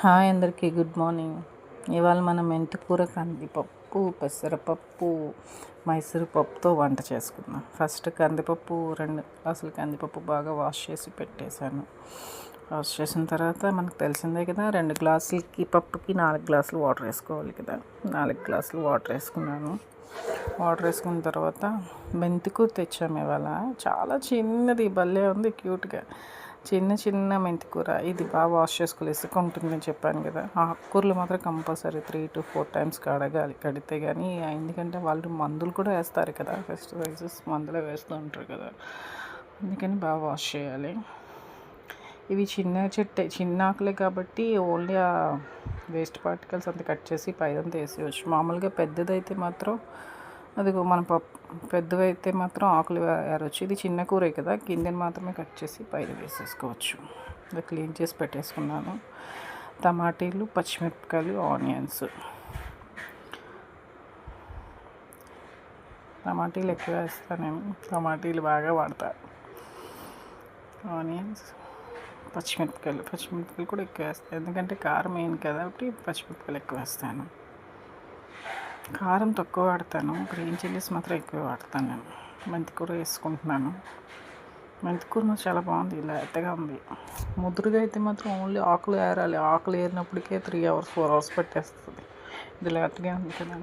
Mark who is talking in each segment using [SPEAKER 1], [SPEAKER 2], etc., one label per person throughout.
[SPEAKER 1] Hi అందరికీ good morning. ఇవాళ మనం మెంతికూర, కందిపప్పు, పెసరపప్పు, మైసూరు పప్పుతో వంట చేసుకుందాం. ఫస్ట్ కందిపప్పు 2 గ్లాసులు కందిపప్పు బాగా వాష్ చేసి పెట్టేశాను. వాష్ చేసిన తర్వాత మనకు తెలిసిందే కదా, 2 గ్లాసులకి పప్పుకి 4 గ్లాసులు వాటర్ వేసుకోవాలి కదా. 4 గ్లాసులు వాటర్ వేసుకున్నాను. వాటర్ వేసుకున్న తర్వాత మెంతికూర తెచ్చాము ఇవాళ. చాలా చిన్నది, భలే ఉంది, క్యూట్గా చిన్న మెంతికూర. ఇది బాగా వాష్ చేసుకోవాలి, ఇసుక ఉంటుందని చెప్పాను కదా. ఆకుకూరలు మాత్రం కంపల్సరీ 3 to 4 times కడగాలి. కడితే కానీ, ఎందుకంటే వాళ్ళు మందులు కూడా వేస్తారు కదా, పెస్టిసైడ్స్ మందులే వేస్తూ ఉంటారు కదా, అందుకని బాగా వాష్ చేయాలి. ఇవి చిన్న ఆకులే కాబట్టి ఓన్లీ ఆ వేస్ట్ పార్టికల్స్ అంతా కట్ చేసి పైదంతా వేసేయచ్చు. మామూలుగా పెద్దదైతే మాత్రం అదిగో మన పెద్దవైతే మాత్రం ఆకులు ఏరవచ్చు. ఇది చిన్న కూరే కదా, గింజను మాత్రమే కట్ చేసి పైన వేసేసుకోవచ్చు. ఇది క్లీన్ చేసి పెట్టేసుకున్నాను. టమాటీలు, పచ్చిమిరపకాయలు, ఆనియన్స్. టమాటీలు ఎక్కువ వేస్తాను నేను, టమాటీలు బాగా వాడతా. ఆనియన్స్, పచ్చిమిరపకాయలు కూడా ఎక్కువ వేస్తాను, ఎందుకంటే కారం మెయిన్ కాబట్టి పచ్చిమిరపకాయలు ఎక్కువ వేస్తాను. కారం తక్కువ వాడతాను, గ్రీన్ చిల్లీస్ మాత్రం ఎక్కువ వాడతాను నేను. మెంతికూర వేసుకుంటున్నాను. మెంతికూర చాలా బాగుంది, లేతగా ఉంది. ముదురుగా అయితే మాత్రం ఓన్లీ ఆకులు ఏరాలి. ఆకులు ఏరినప్పటికే 3 hours 4 hours పట్టేస్తుంది. ఇది లేతగా ఉంది కదా,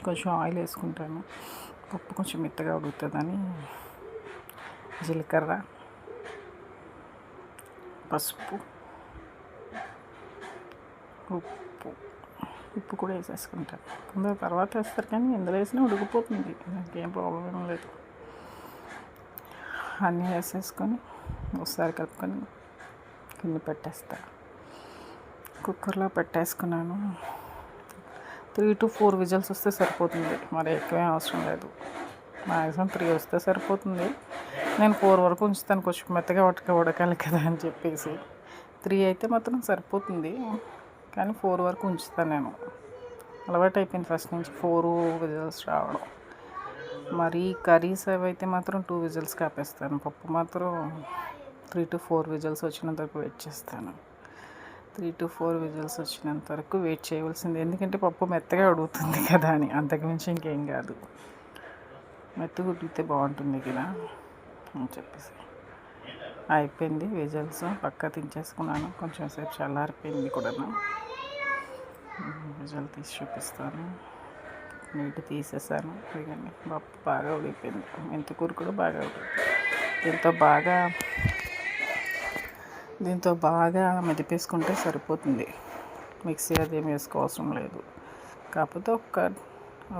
[SPEAKER 1] కొంచెం ఆయిల్ వేసుకుంటాను. పప్పు కొంచెం మెత్తగా ఉడుకుతుందని జీలకర్ర, పసుపు, ఉప్పు కూడా వేసేసుకుంటాను. కొందరు తర్వాత వేస్తారు, కానీ ఇందులో వేసినా ఉడికిపోతుంది, నాకేం ప్రాబ్లం ఏం లేదు. అన్నీ వేసేసుకొని ఒకసారి కలుపుకొని కింద పెట్టేస్తాను. కుక్కర్లో పెట్టేసుకున్నాను. 3 to 4 విజిల్స్ వస్తే సరిపోతుంది, మరి ఎక్కువే అవసరం లేదు. మ్యాక్సిమం 3 వస్తే సరిపోతుంది. నేను 4 వరకు ఉంచుతాను, కొంచెం మెత్తగా ఉడకాలి కదా అని చెప్పేసి. 3 అయితే మాత్రం సరిపోతుంది, కానీ 4 వరకు ఉంచుతాను నేను. అలవాటు అయిపోయింది ఫస్ట్ నుంచి 4 విజిల్స్ రావడం. మరి కర్రీస్ అవి అయితే మాత్రం 2 విజిల్స్ కాపేస్తాను. పప్పు మాత్రం 3 to 4 విజిల్స్ వచ్చినంత వరకు వెయిట్ చేస్తాను. 3 to 4 విజిల్స్ వచ్చినంత వరకు వెయిట్ చేయవలసింది, ఎందుకంటే పప్పు మెత్తగా ఉడుకుతుంది కదా అని, అంతకుమించి ఇంకేం కాదు. మెత్తగా ఉడికితే బాగుంటుంది కదా అని చెప్పేసి. అయిపోయింది విజిల్స్, పక్కా దించేసుకున్నాను. కొంచెం సేపు చల్లారిపోయింది కూడా. విజిల్ తీసి చూపిస్తాను. నీటి తీసేసాను. ఇదిగండి, పప్పు బాగా ఉడికిపోయింది. మెంతికూర కూడా బాగా ఉడికింది. దీంతో బాగా మెదిపేసుకుంటే సరిపోతుంది. మిక్సీ అదేం వేసుకోవసరం లేదు. కాకపోతే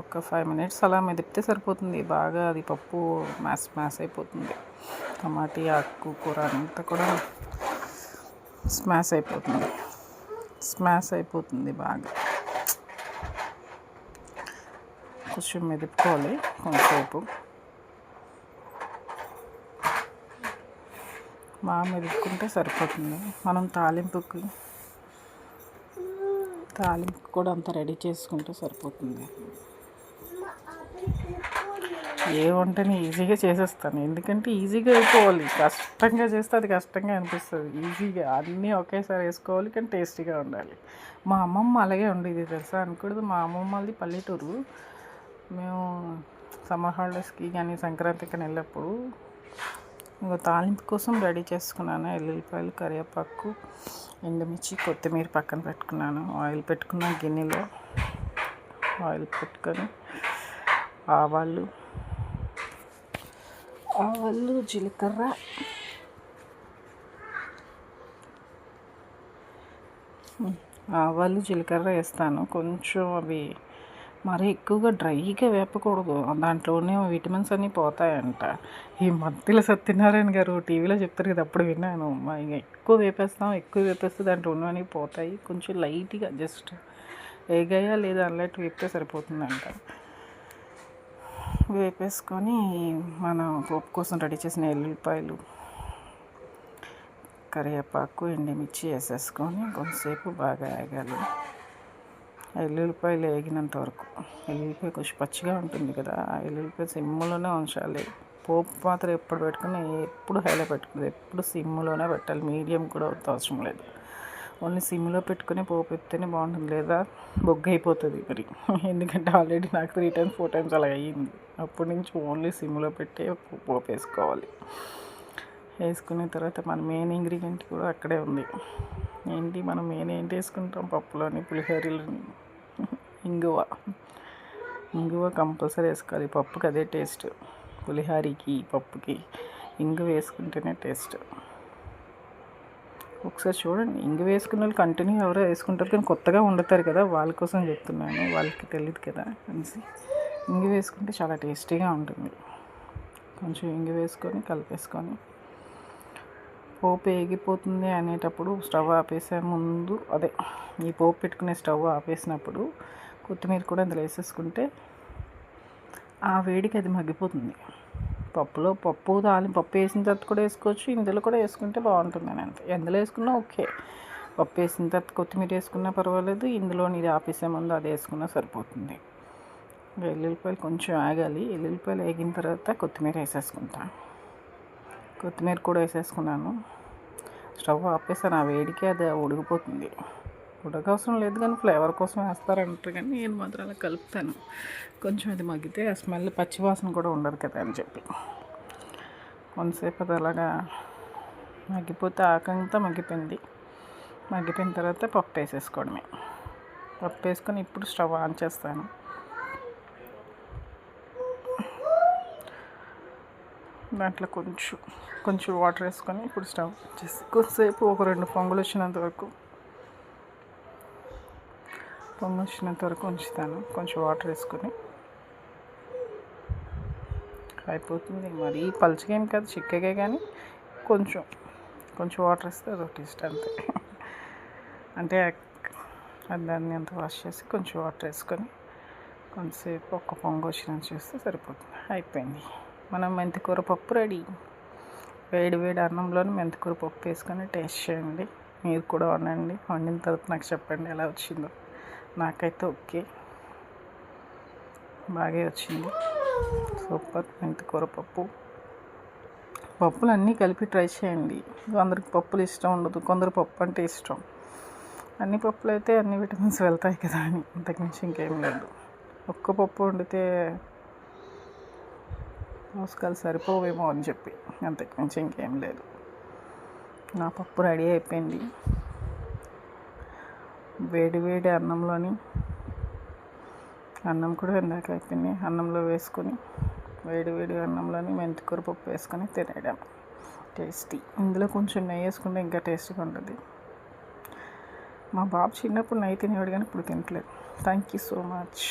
[SPEAKER 1] ఒక 5 minutes అలా మెదిపితే సరిపోతుంది. బాగా అది పప్పు మ్యాష్ అయిపోతుంది. టమాటీ, ఆకుకూర అంతా కూడా స్మాష్ అయిపోతుంది బాగా. కొంచెం మెదుపుకోవాలి కొంచెంసేపు. బాగా మెదుపుకుంటే సరిపోతుంది. మనం తాలింపుకి కూడా అంతా రెడీ చేసుకుంటే సరిపోతుంది. ఏ వంటని ఈజీగా చేసేస్తాను, ఎందుకంటే ఈజీగా అయిపోవాలి. కష్టంగా చేస్తే అది కష్టంగా అనిపిస్తుంది. ఈజీగా అన్నీ ఒకేసారి వేసుకోవాలి, కానీ టేస్టీగా ఉండాలి. మా అమ్మమ్మ అలాగే ఉండేది, తెలుసా అనకూడదు. మా అమ్మమ్మది పల్లెటూరు. మేము సమ్మర్ హాలిడేస్కి కానీ సంక్రాంతికి కానీ వెళ్ళినప్పుడు ఇంకో తాలింపు కోసం రెడీ చేసుకున్నాను. ఎల్లుల్లిపాయలు, కరివేపాకు, ఎండుమిర్చి, కొత్తిమీర పక్కన పెట్టుకున్నాను. ఆయిల్ పెట్టుకున్నాను. గిన్నెలో ఆయిల్ పెట్టుకొని ఆవాలు, జీలకర్ర, వేస్తాను. కొంచెం అవి మరి ఎక్కువగా డ్రైగా వేపకూడదు, దాంట్లోనే విటమిన్స్ అన్నీ పోతాయంట. ఈ మధ్యలో సత్యనారాయణ గారు టీవీలో చెప్తారు కదా, అప్పుడు విన్నాను. ఎక్కువ వేపేస్తే దాంట్లో ఉన్నవన్నీ పోతాయి. కొంచెం లైట్గా జస్ట్ వేగాయా లేదా అన్నట్టు వేపితే సరిపోతుందంట. వేపేసుకొని మనం పోపు కోసం రెడీ చేసిన ఎల్లుల్లిపాయలు, కరివేపాకు, ఎండుమిర్చి వేసేసుకొని కొంచెంసేపు బాగా వేగాలి. ఎల్లుల్లిపాయలు వేగినంత వరకు. ఎల్లుల్లిపాయ కొంచెం పచ్చిగా ఉంటుంది కదా, ఆ ఎల్లుల్లిపాయ సిమ్లోనే ఉంచాలి. పోపు మాత్రం ఎప్పుడు హైలో పెట్టుకుంది, ఎప్పుడు సిమ్లోనే పెట్టాలి. మీడియం కూడా అవసరం లేదు. ఓన్లీ సిమ్లో పెట్టుకుని పోపు పెడితేనే బాగుంటుంది, లేదా బొగ్గ అయిపోతుంది మరి. ఎందుకంటే ఆల్రెడీ నాకు 3 times 4 times అలా అయ్యింది. అప్పటి నుంచి ఓన్లీ సిమ్లో పెట్టే పోపు వేసుకోవాలి. వేసుకున్న తర్వాత మన మెయిన్ ఇంగ్రీడియంట్ కూడా అక్కడే ఉంది. ఏంటి మనం మెయిన్ ఏంటి వేసుకుంటాం పప్పులోని, పులిహోరలోని? ఇంగువ కంపల్సరీ వేసుకోవాలి. పప్పుకి అదే టేస్ట్. పులిహోరకి పప్పుకి ఇంగువ వేసుకుంటేనే టేస్ట్. ఒకసారి చూడండి, ఇంగువ వేసుకున్న వాళ్ళు కంటిన్యూ ఎవరో వేసుకుంటారు, కానీ కొత్తగా వండుతారు కదా, వాళ్ళ కోసం చెప్తున్నాను, వాళ్ళకి తెలియదు కదా అనేసి. ఇంగువ వేసుకుంటే చాలా టేస్టీగా ఉంటుంది. కొంచెం ఇంగువ వేసుకొని కలిపేసుకొని పోపు వేగిపోతుంది అనేటప్పుడు స్టవ్ ఆపేసే ముందు, ఈ పోపు పెట్టుకునే స్టవ్ ఆపేసినప్పుడు కొత్తిమీర కూడా అందులో వేసేసుకుంటే ఆ వేడికి అది మగ్గిపోతుంది. పప్పు పప్పు వేసిన తర్వాత కూడా వేసుకోవచ్చు, ఇందులో కూడా వేసుకుంటే బాగుంటుంది అని అంతే. ఎందులో వేసుకున్నా ఓకే. పప్పు వేసిన తర్వాత కొత్తిమీర వేసుకున్నా పర్వాలేదు, ఇందులో ఇది ఆపేసే ముందు అది వేసుకున్నా సరిపోతుంది. ఎల్లుల్లిపాయలు కొంచెం ఆగాలి. ఎల్లుల్లిపాయలు వేగిన తర్వాత కొత్తిమీర వేసేసుకుంటాను. కొత్తిమీర కూడా వేసేసుకున్నాను. స్టవ్ ఆపేసాను. ఆ వేడికి అది ఉడికిపోతుంది. ఉడకవసరం లేదు, కానీ ఫ్లేవర్ కోసం వేస్తారంటారు, కానీ నేను మాత్రం అలా కలుపుతాను. కొంచెం అది మగ్గితే ఆ స్మెల్, పచ్చివాసన కూడా ఉండదు కదా అని చెప్పి కొంతసేపు అది అలాగా మగ్గిపోతే ఆకంతా మగ్గిపోయింది. మగ్గిపోయిన తర్వాత పప్పు వేసేసుకోవడమే. పప్పు వేసుకొని ఇప్పుడు స్టవ్ ఆన్ చేస్తాను. దాంట్లో కొంచెం వాటర్ వేసుకొని ఇప్పుడు స్టవ్ చేసి కొద్దిసేపు ఒక 2 పొంగులు వచ్చినంత వరకు ఉంచుతాను. కొంచెం వాటర్ వేసుకొని. అయిపోతుంది. మరీ పలుచగా ఏం కాదు, చిక్కగా, కానీ కొంచెం వాటర్ వేస్తే అదొక టేస్ట్ అంతే. అంటే దాన్ని అంతా వాష్ చేసి కొంచెం వాటర్ వేసుకొని కొంతసేపు ఒక పొంగు వచ్చినంత చేస్తే సరిపోతుంది. అయిపోయింది. మనం మెంతికూర పప్పు రెడీ. వేడి అన్నంలోని మెంతికూర పప్పు వేసుకొని టేస్ట్ చేయండి. మీరు కూడా వండండి. వండిన తర్వాత నాకు చెప్పండి ఎలా వచ్చిందో. నాకైతే ఓకే, బాగా వచ్చింది. సూపర్. మెంతికూర పప్పులు అన్నీ కలిపి ట్రై చేయండి. అందరికి పప్పులు ఇష్టం ఉండదు, కొందరు పప్పు అంటే ఇష్టం. అన్ని పప్పులు అయితే అన్ని విటమిన్స్ వెళ్తాయి కదా అని, అంతకుమించి ఇంకేం లేదు. ఒక్క పప్పు వండితే పోషకాలు సరిపోవేమో అని చెప్పి, అంతకుమించి ఇంకేం లేదు. నా పప్పు రెడీ అయిపోయింది. వేడి అన్నంలోని, అన్నం కూడా ఇందాక అయిపోయింది, అన్నంలో వేసుకొని వేడి అన్నంలోని మెంతికూర పప్పు వేసుకొని తినేయడం టేస్టీ. ఇందులో కొంచెం నెయ్యి వేసుకుంటే ఇంకా టేస్టీగా ఉంటుంది. మా బాబు చిన్నప్పుడు నెయ్యి తినేవాడు, కానీ ఇప్పుడు తినట్లేదు. Thank you so much.